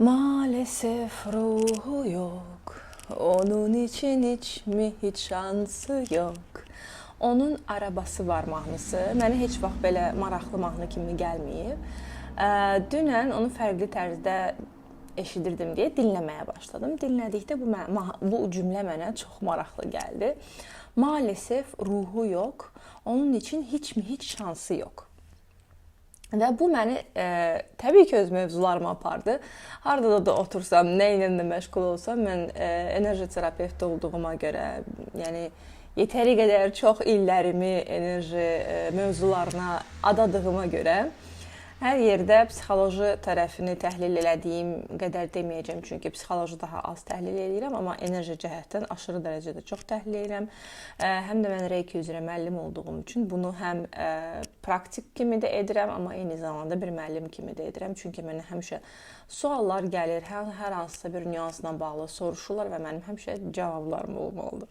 Maalesef ruhu yok. Onun için hiç mi hiç şansı yok. Onun arabası var mahnısı. Mənə heç vaxt belə maraqlı mahnı kimi gəlməyib. Dünən onu fərqli tərzdə eşidirdim deyə dinləməyə başladım. Dinlədikdə bu cümlə mənə çox maraqlı gəldi. Maalesef ruhu yok. Onun için hiç mi hiç şansı yok. Və bu məni təbii ki, öz mövzularıma apardı. Harada da otursam, nə ilə də məşğul olsam, mən enerji terapevti olduğuma görə, yəni yetəri qədər çox illərimi enerji mövzularına adadığıma görə hər yerdə psixoloji tərəfini təhlil elədiyim qədər deməyəcəm, çünki psixoloji daha az təhlil edirəm, amma enerji cəhətdən aşırı dərəcədə çox təhlil edirəm. Həm də mən Reiki üzrə müəllim olduğum üçün bunu həm praktik kimi də edirəm, amma eyni zamanda bir müəllim kimi də edirəm. Çünki mənə həmişə suallar gəlir, hər hansısa bir nüansla bağlı soruşurlar və mənim həmişə cavablarım olmalıdır.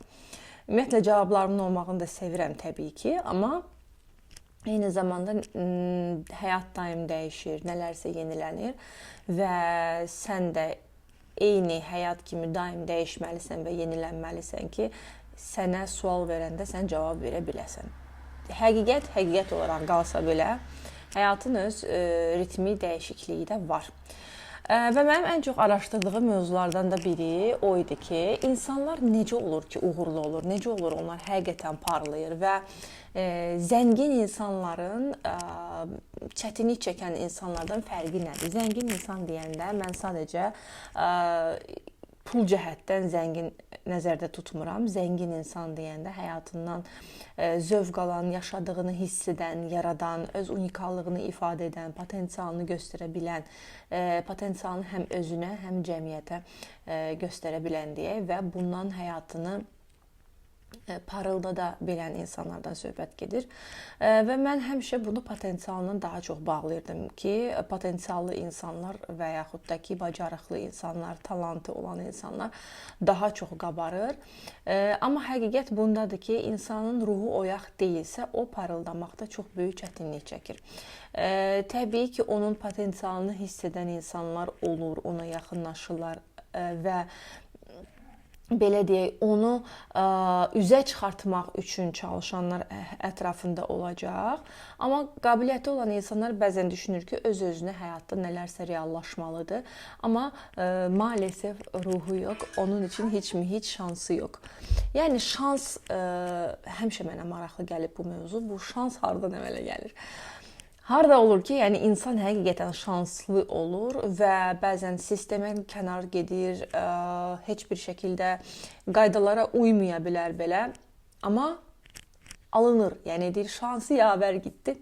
Ümumiyyətlə cavablarımın olmağını da sevirəm təbii ki, amma eyni zamanda həyat daim dəyişir, nələrsə yenilənir və sən də eyni həyat kimi daim dəyişməlisən və yenilənməlisən ki, sənə sual verəndə sən cavab verə biləsən. Həqiqət olaraq qalsa belə, həyatın öz ritmi, dəyişikliyi də var. Və mənim ən çox araşdırdığım mövzulardan da biri o idi ki, insanlar necə olur ki, uğurlu olur, necə olur onlar həqiqətən parlayır və zəngin insanların çətinlik çəkən insanlardan fərqi nədir? Zəngin insan deyəndə mən sadəcə pul cəhətdən zəngin nəzərdə tutmuram. Zəngin insan deyəndə həyatından zövq alan, yaşadığını hiss edən, yaradan, öz unikallığını ifadə edən, potensialını göstərə bilən, potensialını həm özünə, həm cəmiyyətə göstərə bilən deyə və bundan həyatını parıldada bilən insanlardan söhbət gedir. Və mən həmişə bunu potensialından daha çox bağlayırdım ki, potensiallı insanlar və yaxud da ki, bacarıqlı insanlar, talantı olan insanlar daha çox qabarır. Amma həqiqət bundadır ki, insanın ruhu oyaq deyilsə, o parıldamakda çox böyük çətinlik çəkir. Təbii ki, onun potensialını hiss edən insanlar olur, ona yaxınlaşırlar və belə deyək, onu üzə çıxartmaq üçün çalışanlar ətrafında olacaq. Amma qabiliyyəti olan insanlar bəzən düşünür ki, öz-özünə həyatda nələrsə reallaşmalıdır. Amma maalesef ruhu yox, onun üçün heç mi heç şansı yox. Yəni şans həmişə mənə maraqlı gəlib bu mövzu. Bu şans hardan əmələ gəlir? Harada olur ki, yəni insan həqiqətən şanslı olur və bəzən sistemə kənar gedir, heç bir şəkildə qaydalara uymaya bilər belə, amma alınır. Yəni deyir, şansı yavər getdi.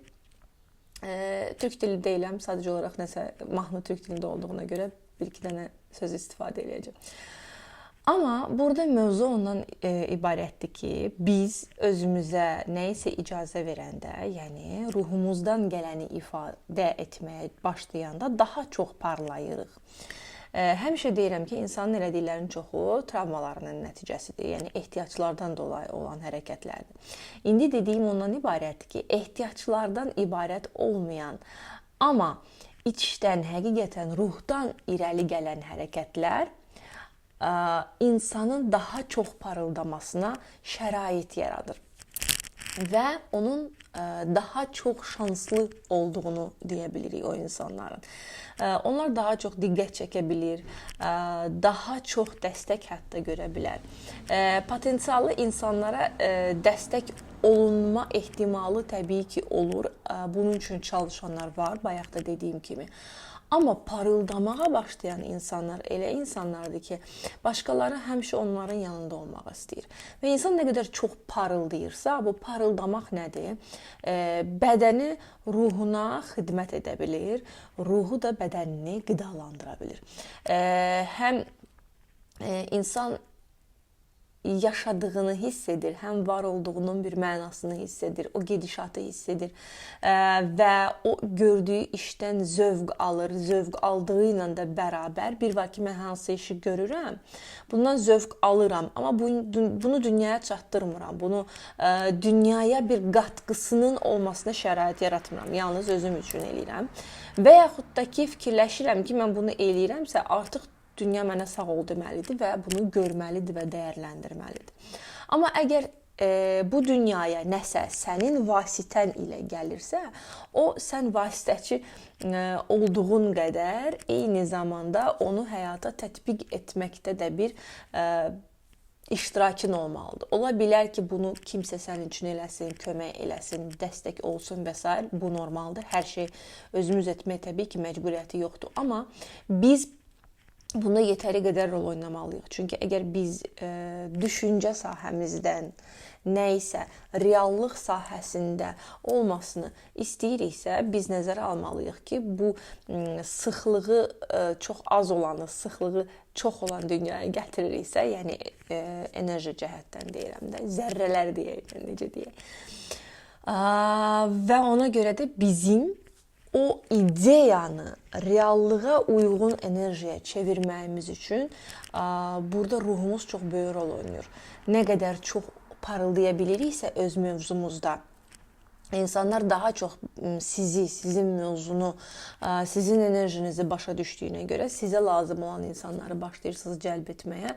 Türk dili deyiləm, sadəcə olaraq nəsə mahnı türk dilində olduğuna görə bir-iki dənə söz istifadə edəcəm. Amma burada mövzu ondan ibarətdir ki, biz özümüzə nəyisə icazə verəndə, yəni ruhumuzdan gələni ifadə etməyə başlayanda daha çox parlayırıq. Həmişə deyirəm ki, insanın elədiklərinin çoxu travmalarının nəticəsidir, yəni ehtiyaclardan dolayı olan hərəkətlərdir. İndi dediyim ondan ibarətdir ki, ehtiyaclardan ibarət olmayan, amma içdən, həqiqətən ruhdan irəli gələn hərəkətlər insanın daha çox parıldamasına şərait yaradır və onun daha çox şanslı olduğunu deyə bilirik o insanların. Onlar daha çox diqqət çəkə bilir, daha çox dəstək hətta görə bilər. Potensiallı insanlara dəstək olunma ehtimalı təbii ki olur. Bunun üçün çalışanlar var, bayaq da dediyim kimi. Amma parıldamağa başlayan insanlar elə insanlardır ki, başqaları həmişə onların yanında olmaq istəyir. Və insan nə qədər çox parıldayırsa, bu parıldamaq nədir? Bədəni ruhuna xidmət edə bilir, ruhu da bədənini qidalandıra bilir. Həm insan yaşadığını hiss edir, həm var olduğunun bir mənasını hiss edir, o gedişatı hiss edir və o gördüyü işdən zövq alır, zövq aldığı ilə də bərabər bir var ki, mən hansı işi görürəm, bundan zövq alıram, amma bunu dünyaya çatdırmıram, bunu dünyaya bir qatqısının olmasına şərait yaratmıram, yalnız özüm üçün eləyirəm və yaxud da ki, fikirləşirəm ki, mən bunu eləyirəmsə, artıq dünya mənə sağ ol deməlidir və bunu görməlidir və dəyərləndirməlidir. Amma əgər bu dünyaya nəsə sənin vasitən ilə gəlirsə, o sən vasitəçi olduğun qədər eyni zamanda onu həyata tətbiq etməkdə də bir iştirakın olmalıdır. Ola bilər ki, bunu kimsə sənin üçün eləsin, kömək eləsin, dəstək olsun və s. Bu normaldır. Hər şey özümüz etmək təbii ki, məcburiyyəti yoxdur. Amma biz bunda yetəri qədər rol oynamalıyıq. Çünki əgər biz düşüncə sahəmizdən nə isə reallıq sahəsində olmasını istəyiriksə, biz nəzərə almalıyıq ki, bu sıxlığı çox az olanı, sıxlığı çox olan dünyaya gətiririksə, yəni enerji cəhətdən deyirəm də, zərrələr deyək, necə deyək. Və ona görə də bizim o ideyanı reallığa uyğun enerjiyə çevirməyimiz üçün burada ruhumuz çox böyük rol oynayır. Nə qədər çox parıldaya biliriksə öz mövzumuzda, İnsanlar daha çox sizi, sizin mövzunu, sizin enerjinizi başa düşdüyünə görə sizə lazım olan insanları başlayırsınız cəlb etməyə,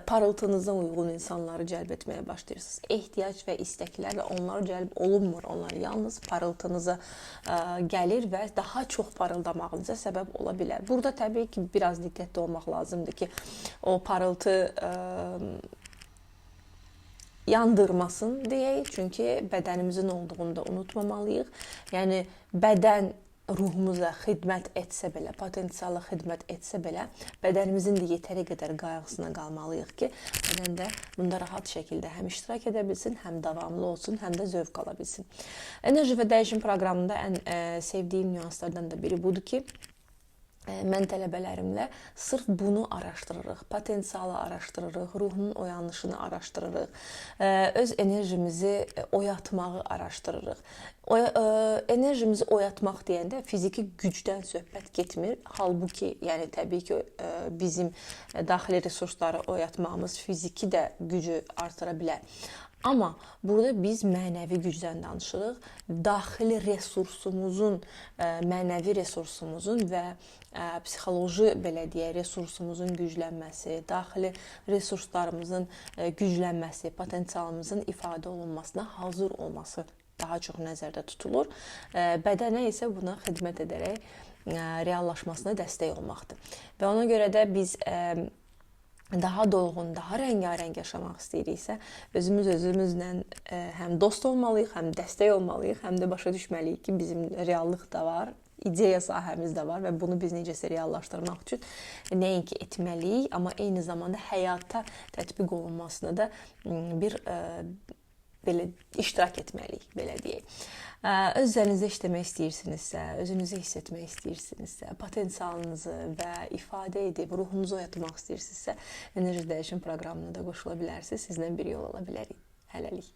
parıltınıza uyğun insanları cəlb etməyə başlayırsınız. Ehtiyac və istəklərlə onlar cəlb olunmur, onlar yalnız parıltınıza gəlir və daha çox parıldamağınıza səbəb ola bilər. Burada təbii ki, biraz diqqətli olmaq lazımdır ki, o parıltı yandırmasın deyək, çünki bədənimizin olduğunu da unutmamalıyıq. Yəni, bədən ruhumuza xidmət etsə belə, potensialı xidmət etsə belə, bədənimizin də yetəri qədər qayğısına qalmalıyıq ki, bədən də bunda rahat şəkildə həm iştirak edə bilsin, həm davamlı olsun, həm də zövq ala bilsin. Enerji və dəyişim proqramında ən sevdiyim nüanslardan da biri budur ki, mən tələbələrimlə sırf bunu araşdırırıq, potensialı araşdırırıq, ruhun oyanışını araşdırırıq, öz enerjimizi oyatmağı araşdırırıq. Enerjimizi oyatmaq deyəndə fiziki gücdən söhbət getmir. Halbuki, yəni təbii ki, bizim daxili resursları oyatmağımız fiziki də gücü artıra bilər. Amma burada biz mənəvi gücdən danışırıq. Daxili resursumuzun, mənəvi resursumuzun və psixoloji, belə deyək, resursumuzun güclənməsi, daxili resurslarımızın güclənməsi, potensialımızın ifadə olunmasına hazır olması daha çox nəzərdə tutulur. Bədənə isə buna xidmət edərək reallaşmasına dəstək olmaqdır. Və ona görə də biz daha dolğun, daha rəngarəng yaşamaq istəyiriksə, özümüzlə həm dost olmalıyıq, həm dəstək olmalıyıq, həm də başa düşməliyik ki, bizim reallıq da var, ideya sahəmiz də var və bunu biz necəsə reallaşdırmaq üçün nəinki etməliyik, amma eyni zamanda həyata tətbiq olunmasına da bir belə iştirak etməliyik, belə deyək. Öz üzərinizdə işləmək istəyirsinizsə, özünüzü hiss etmək istəyirsinizsə, potensialınızı və ifadə edib ruhunuzu oyatmaq istəyirsinizsə, enerji dəyişim proqramına da qoşula bilərsiniz. Sizlə bir yol ola bilərik. Hələlik.